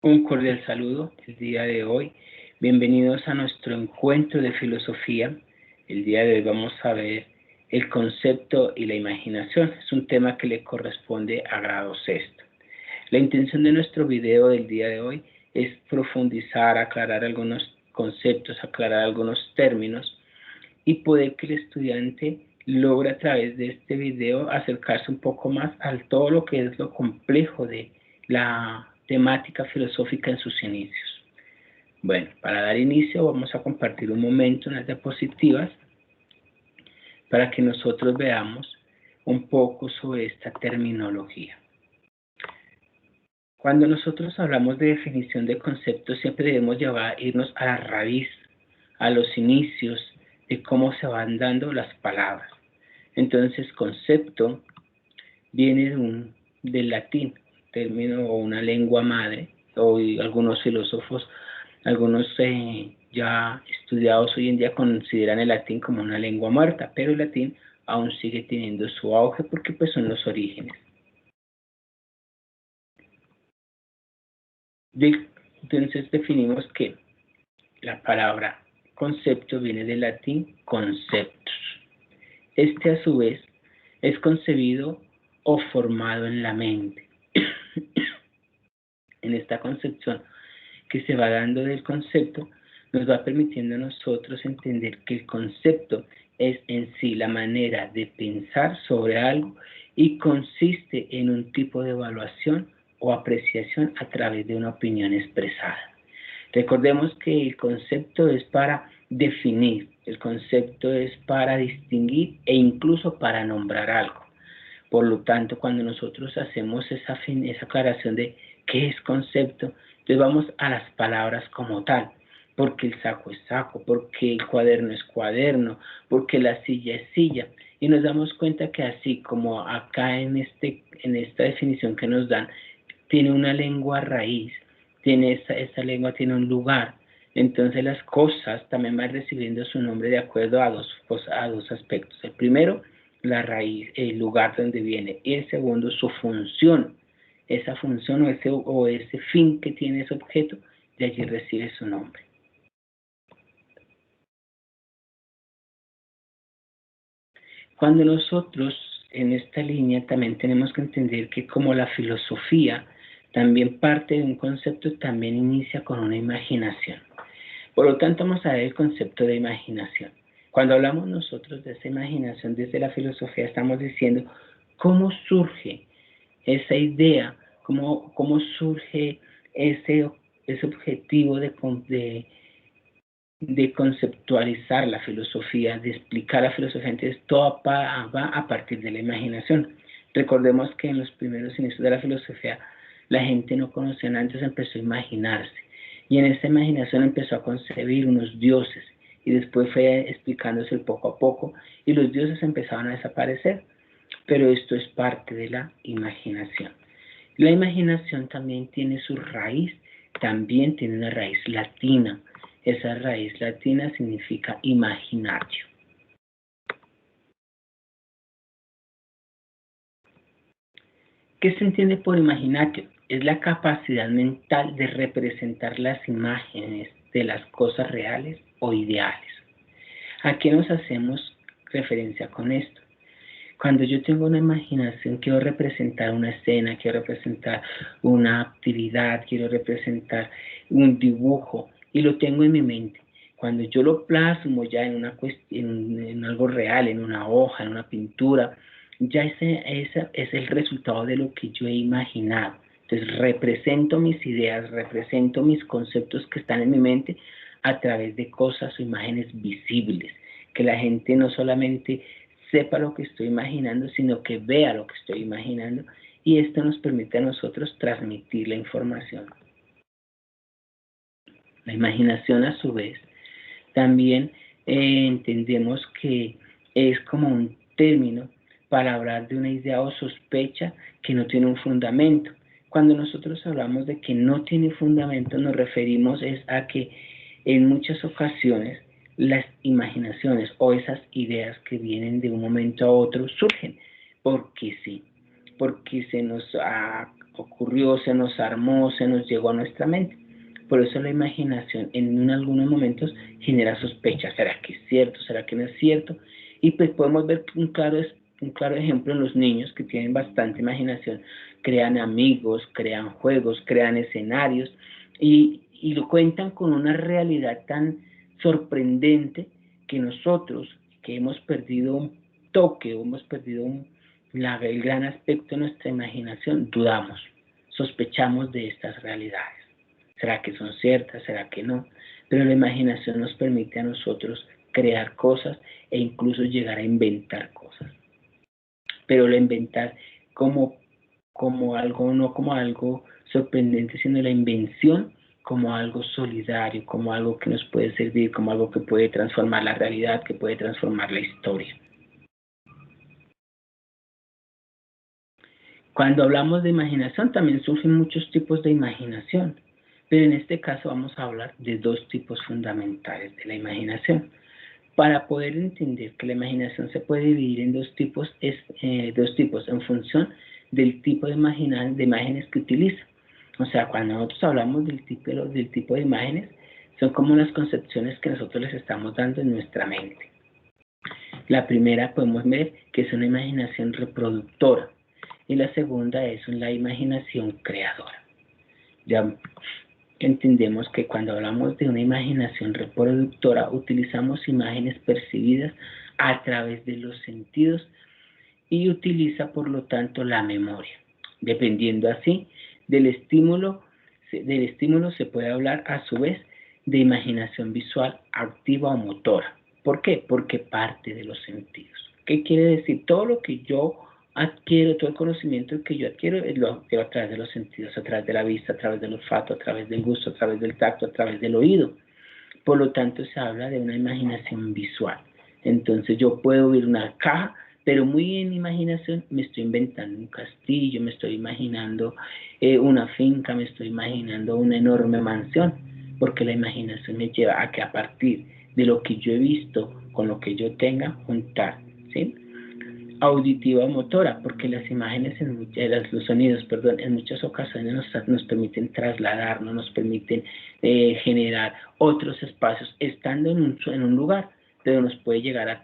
Un cordial saludo el día de hoy. Bienvenidos a nuestro encuentro de filosofía. El día de hoy vamos a ver el concepto y la imaginación. Es un tema que le corresponde a grado sexto. La intención de nuestro video del día de hoy es profundizar, aclarar algunos conceptos, aclarar algunos términos y poder que el estudiante logre a través de este video acercarse un poco más a todo lo que es lo complejo de la temática filosófica en sus inicios. Bueno, para dar inicio vamos a compartir un momento en las diapositivas para que nosotros veamos un poco sobre esta terminología. Cuando nosotros hablamos de definición de conceptos, siempre debemos irnos a la raíz, a los inicios de cómo se van dando las palabras. Entonces, concepto viene del latín, término o una lengua madre, o algunos filósofos, algunos ya estudiados hoy en día consideran el latín como una lengua muerta, pero el latín aún sigue teniendo su auge porque pues son los orígenes. Entonces definimos que la palabra concepto viene del latín conceptus. Este a su vez es concebido o formado en la mente. En esta concepción que se va dando del concepto, nos va permitiendo a nosotros entender que el concepto es en sí la manera de pensar sobre algo y consiste en un tipo de evaluación o apreciación a través de una opinión expresada. Recordemos que el concepto es para definir, el concepto es para distinguir e incluso para nombrar algo. Por lo tanto, cuando nosotros hacemos esa aclaración de qué es concepto, entonces vamos a las palabras como tal, porque el saco es saco, porque el cuaderno es cuaderno, porque la silla es silla, y nos damos cuenta que así como acá en esta definición que nos dan, tiene una lengua raíz, esa lengua tiene un lugar, entonces las cosas también van recibiendo su nombre de acuerdo a dos aspectos. El primero, la raíz, el lugar donde viene, y el segundo, su función. Esa función o ese fin que tiene ese objeto, de allí recibe su nombre. Cuando nosotros en esta línea también tenemos que entender que como la filosofía también parte de un concepto, también inicia con una imaginación. Por lo tanto, vamos a ver el concepto de imaginación. Cuando hablamos nosotros de esa imaginación desde la filosofía, estamos diciendo cómo surge esa idea, cómo surge ese objetivo de conceptualizar la filosofía, de explicar la filosofía. Entonces, todo va a partir de la imaginación. Recordemos que en los primeros inicios de la filosofía, la gente no conocía nada, entonces empezó a imaginarse. Y en esa imaginación empezó a concebir unos dioses. Y después fue explicándose poco a poco, y los dioses empezaban a desaparecer. Pero esto es parte de la imaginación. La imaginación también tiene su raíz, también tiene una raíz latina. Esa raíz latina significa imaginatio. ¿Qué se entiende por imaginatio? Es la capacidad mental de representar las imágenes de las cosas reales o ideales. ¿A qué nos hacemos referencia con esto? Cuando yo tengo una imaginación, quiero representar una escena, quiero representar una actividad, quiero representar un dibujo y lo tengo en mi mente. Cuando yo lo plasmo ya en algo real, en una hoja, en una pintura, ya ese es el resultado de lo que yo he imaginado. Entonces represento mis ideas, represento mis conceptos que están en mi mente a través de cosas o imágenes visibles, que la gente no solamente sepa lo que estoy imaginando, sino que vea lo que estoy imaginando, y esto nos permite a nosotros transmitir la información. La imaginación, a su vez, también entendemos que es como un término para hablar de una idea o sospecha que no tiene un fundamento. Cuando nosotros hablamos de que no tiene fundamento, nos referimos a que en muchas ocasiones las imaginaciones o esas ideas que vienen de un momento a otro surgen porque sí, porque se nos ha ocurrió, se nos armó, se nos llegó a nuestra mente. Por eso la imaginación en algunos momentos genera sospechas. ¿Será que es cierto? ¿Será que no es cierto? Y pues podemos ver un claro ejemplo en los niños que tienen bastante imaginación. Crean amigos, crean juegos, crean escenarios y lo cuentan con una realidad tan sorprendente que nosotros, que hemos perdido un toque, o hemos perdido el gran aspecto de nuestra imaginación, dudamos, sospechamos de estas realidades. ¿Será que son ciertas? ¿Será que no? Pero la imaginación nos permite a nosotros crear cosas e incluso llegar a inventar cosas. Pero lo inventar como algo, no como algo sorprendente, sino la invención como algo solidario, como algo que nos puede servir, como algo que puede transformar la realidad, que puede transformar la historia. Cuando hablamos de imaginación, también surgen muchos tipos de imaginación, pero en este caso vamos a hablar de dos tipos fundamentales de la imaginación. Para poder entender que la imaginación se puede dividir en dos tipos en función del tipo de imágenes que utiliza. O sea, cuando nosotros hablamos del tipo de imágenes, son como las concepciones que nosotros les estamos dando en nuestra mente. La primera podemos ver que es una imaginación reproductora y la segunda es la imaginación creadora. Ya entendemos que cuando hablamos de una imaginación reproductora utilizamos imágenes percibidas a través de los sentidos y utiliza por lo tanto la memoria. Dependiendo así del estímulo se puede hablar a su vez de imaginación visual activa o motora. ¿Por qué? Porque parte de los sentidos. ¿Qué quiere decir? Todo lo que yo adquiero, todo el conocimiento que yo adquiero, lo adquiero a través de los sentidos, a través de la vista, a través del olfato, a través del gusto, a través del tacto, a través del oído. Por lo tanto, se habla de una imaginación visual. Entonces, yo puedo ver una caja, pero muy en imaginación me estoy inventando un castillo, me estoy imaginando una finca, me estoy imaginando una enorme mansión, porque la imaginación me lleva a que a partir de lo que yo he visto con lo que yo tenga, juntar, ¿sí? Auditiva o motora, porque las imágenes, los sonidos, perdón, en muchas ocasiones nos permiten trasladarnos, nos permiten generar otros espacios, estando en un lugar, pero nos puede llegar a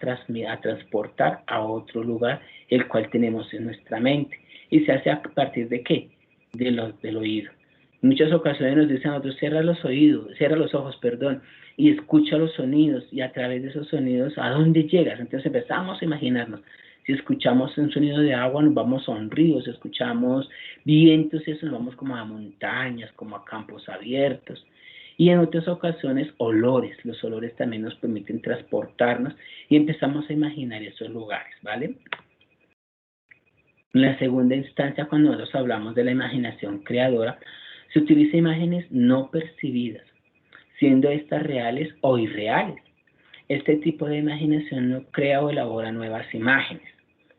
transportar a otro lugar, el cual tenemos en nuestra mente. ¿Y se hace a partir de qué? Del oído. En muchas ocasiones nos dicen a nosotros, cierra los ojos, perdón, y escucha los sonidos, y a través de esos sonidos, ¿a dónde llegas? Entonces empezamos a imaginarnos. Si escuchamos un sonido de agua, nos vamos a un río. Si escuchamos vientos, eso, nos vamos como a montañas, como a campos abiertos. Y en otras ocasiones, olores. Los olores también nos permiten transportarnos y empezamos a imaginar esos lugares, ¿vale? En la segunda instancia, cuando nosotros hablamos de la imaginación creadora, se utiliza imágenes no percibidas, siendo estas reales o irreales. Este tipo de imaginación no crea o elabora nuevas imágenes.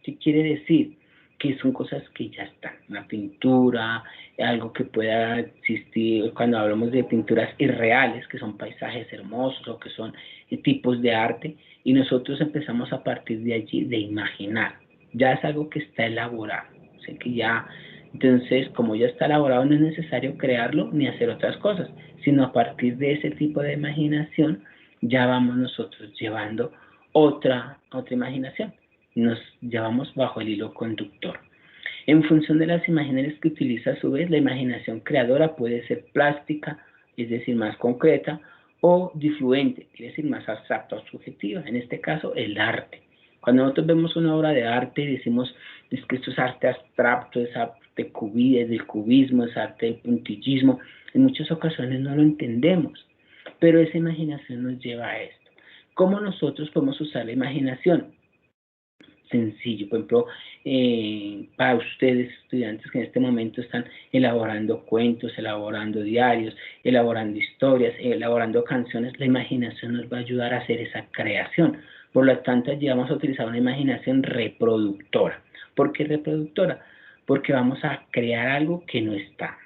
¿Qué quiere decir? Que son cosas que ya están. Una pintura, algo que pueda existir, cuando hablamos de pinturas irreales, que son paisajes hermosos o que son tipos de arte, y nosotros empezamos a partir de allí de imaginar. Ya es algo que está elaborado. O sea, que ya, entonces, como ya está elaborado, no es necesario crearlo ni hacer otras cosas, sino a partir de ese tipo de imaginación, ya vamos nosotros llevando otra imaginación. Nos llevamos bajo el hilo conductor. En función de las imágenes que utiliza a su vez, la imaginación creadora puede ser plástica, es decir, más concreta, o difluente, es decir, más abstracta o subjetiva. En este caso, el arte. Cuando nosotros vemos una obra de arte, decimos es que esto es arte abstracto, es arte del cubismo, es arte del puntillismo. En muchas ocasiones no lo entendemos, pero esa imaginación nos lleva a esto. ¿Cómo nosotros podemos usar la imaginación? Sencillo, por ejemplo, para ustedes estudiantes que en este momento están elaborando cuentos, elaborando diarios, elaborando historias, elaborando canciones, la imaginación nos va a ayudar a hacer esa creación. Por lo tanto, allí vamos a utilizar una imaginación reproductora. ¿Por qué reproductora? Porque vamos a crear algo que no está.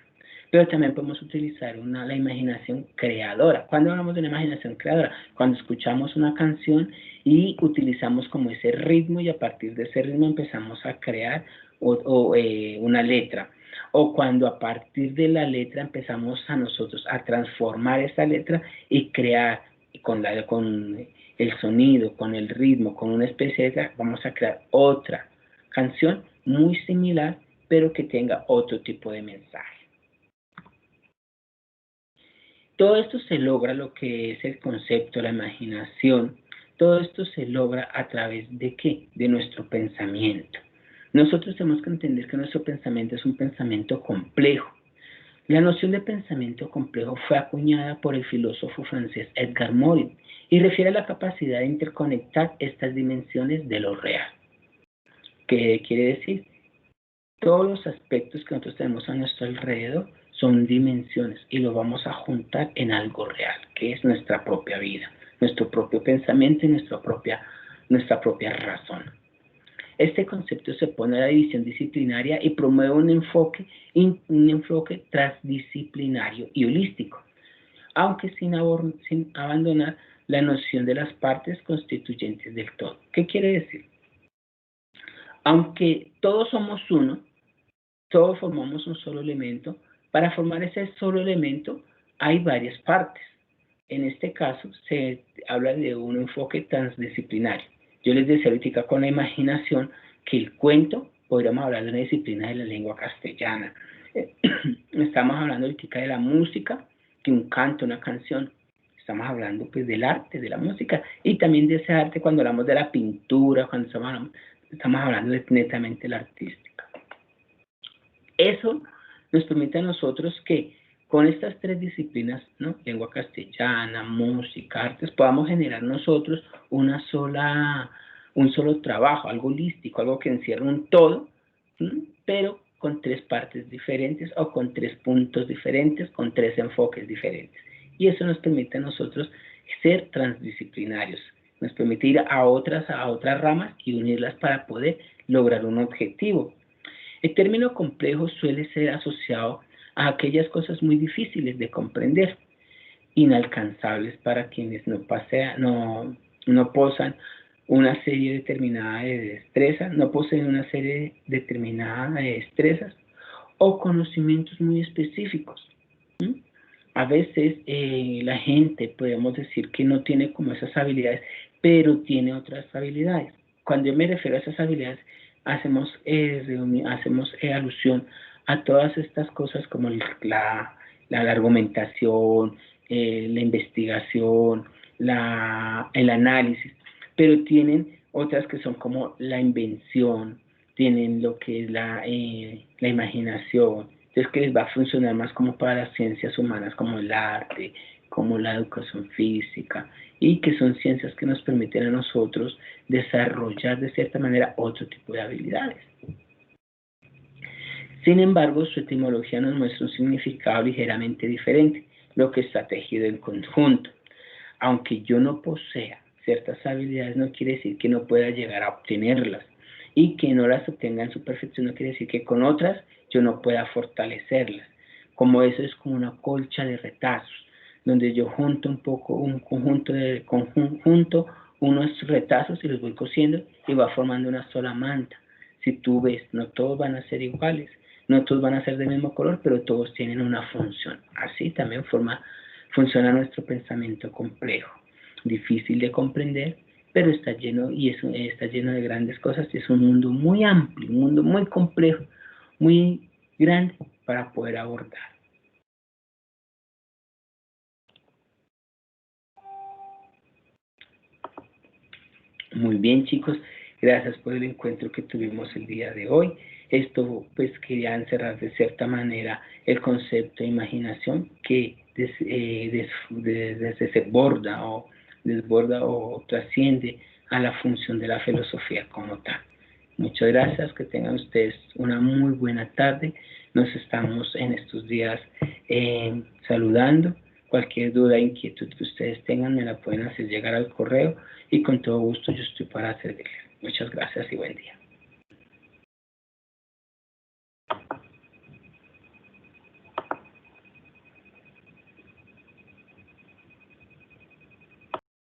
Pero también podemos utilizar la imaginación creadora. ¿Cuándo hablamos de una imaginación creadora? Cuando escuchamos una canción y utilizamos como ese ritmo y a partir de ese ritmo empezamos a crear una letra. o cuando a partir de la letra empezamos a nosotros a transformar esa letra y crear con el sonido, con el ritmo, con una especie de, vamos a crear otra canción muy similar, pero que tenga otro tipo de mensaje. Todo esto se logra, lo que es el concepto, la imaginación, todo esto se logra a través de ¿qué? De nuestro pensamiento. Nosotros tenemos que entender que nuestro pensamiento es un pensamiento complejo. La noción de pensamiento complejo fue acuñada por el filósofo francés Edgar Morin y refiere a la capacidad de interconectar estas dimensiones de lo real. ¿Qué quiere decir? Todos los aspectos que nosotros tenemos a nuestro alrededor son dimensiones y lo vamos a juntar en algo real, que es nuestra propia vida, nuestro propio pensamiento y nuestra propia razón. Este concepto se opone a la división disciplinaria y promueve un enfoque transdisciplinario y holístico, aunque sin abandonar la noción de las partes constituyentes del todo. ¿Qué quiere decir? Aunque todos somos uno, todos formamos un solo elemento. Para formar ese solo elemento hay varias partes. En este caso se habla de un enfoque transdisciplinario. Yo les decía ahorita con la imaginación que el cuento, podríamos hablar de una disciplina de la lengua castellana. Estamos hablando ahorita de la música, que un canto, una canción. Estamos hablando pues del arte, de la música, y también de ese arte cuando hablamos de la pintura, cuando estamos hablando de netamente la artística. Eso nos permite a nosotros que con estas tres disciplinas, ¿no? Lengua castellana, música, artes, podamos generar nosotros un solo trabajo, algo holístico, algo que encierra un todo, ¿sí? Pero con tres partes diferentes o con tres puntos diferentes, con tres enfoques diferentes. Y eso nos permite a nosotros ser transdisciplinarios, nos permite ir a otras ramas y unirlas para poder lograr un objetivo. El término complejo suele ser asociado a aquellas cosas muy difíciles de comprender, inalcanzables para quienes no posean una serie determinada de destrezas, no poseen una serie determinada de destrezas o conocimientos muy específicos. A veces la gente, podemos decir que no tiene como esas habilidades, pero tiene otras habilidades. Cuando yo me refiero a esas habilidades, hacemos alusión a todas estas cosas como la argumentación, la investigación, el análisis, pero tienen otras que son como la invención, tienen lo que es la imaginación. Entonces, que les va a funcionar más como para las ciencias humanas, como el arte, como la educación física, y que son ciencias que nos permiten a nosotros desarrollar de cierta manera otro tipo de habilidades. Sin embargo, su etimología nos muestra un significado ligeramente diferente, lo que está tejido en conjunto. Aunque yo no posea ciertas habilidades, no quiere decir que no pueda llegar a obtenerlas, y que no las obtenga en su perfección no quiere decir que con otras yo no pueda fortalecerlas. Como eso es como una colcha de retazos, donde yo junto unos retazos y los voy cosiendo y va formando una sola manta. Si tú ves, no todos van a ser iguales, no todos van a ser del mismo color, pero todos tienen una función. Así también funciona nuestro pensamiento complejo, difícil de comprender, pero está lleno de grandes cosas, y es un mundo muy amplio, un mundo muy complejo, muy grande para poder abordar. Muy bien, chicos, gracias por el encuentro que tuvimos el día de hoy. Esto pues quería encerrar de cierta manera el concepto de imaginación que desborda o trasciende a la función de la filosofía como tal. Muchas gracias, que tengan ustedes una muy buena tarde. Nos estamos en estos días saludando. Cualquier duda, inquietud que ustedes tengan me la pueden hacer llegar al correo y con todo gusto yo estoy para servirles. Muchas gracias y buen día.